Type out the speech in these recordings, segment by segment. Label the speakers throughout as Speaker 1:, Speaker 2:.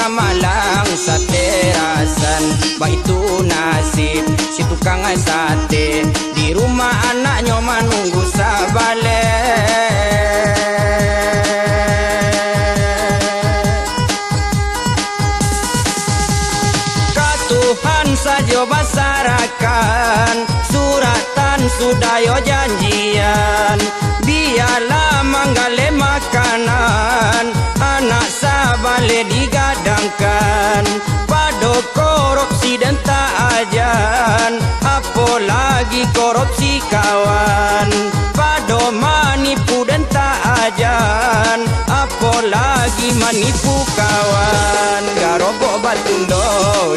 Speaker 1: kamalang sate rasan, bah itu nasib si tukang sate. Di rumah anaknya menunggu sabale. Tuhan saja basarakan, suratan sudayo janjian. Biarlah manggale makanan, anak sabale digadangkan. Pado korupsi dan tak ajan, apalagi korupsi kawan. Pado manipu dan tak ajan, apalagi manipu kawan. Garobok batundo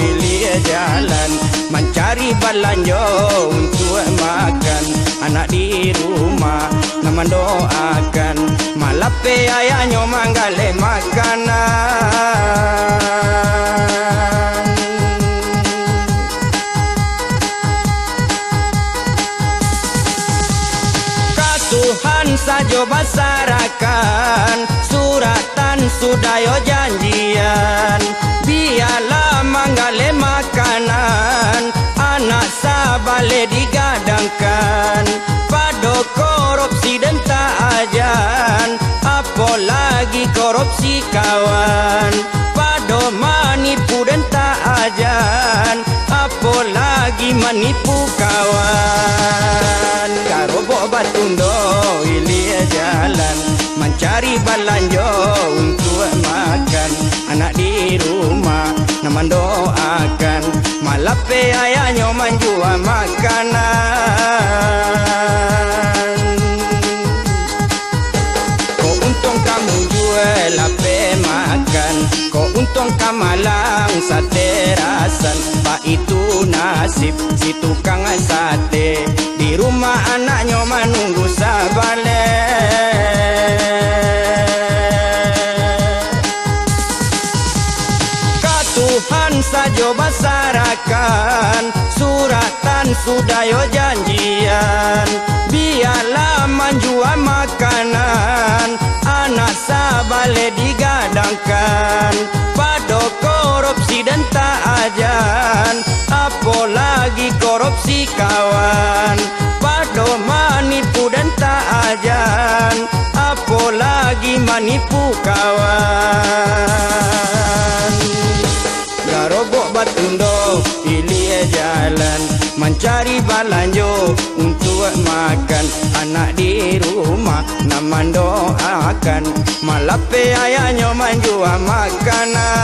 Speaker 1: ilia jalan, mencari belanja untuk makan. Anak di rumah nama doakan, malape ayahnya manggale makanan. Tuhan saja basarakan, suratan sudayo janjian. Biarlah manggale makanan, anak sabale digadangkan. Pado korupsi dan tak ajan, apalagi korupsi kawan. Pado manipu dan tak ajan, apalagi manipu kawan. Karobok batundo ilia jalan, mencari belanja untuk makan. Anak di rumah nama doakan, malape ayahnya menjual makanan. Kau untung kamu jual ape makan, kau untung kamalang sate rasan. Pak itu nasib si tukang sate. Di rumah anaknya menunggu sabale. Tuhan saja basarakan, suratan sudayo janjian. Biarlah menjual makanan, anak sabale digadangkan. Pado korupsi dan tak ajan, apalagi korupsi kawan. Pado manipu dan tak ajan, apalagi manipu kawan. Garobok batundo ilia jalan, mencari belanja untuk makan. Anak di rumah nama doakan, malape ayahnya menjual makanan.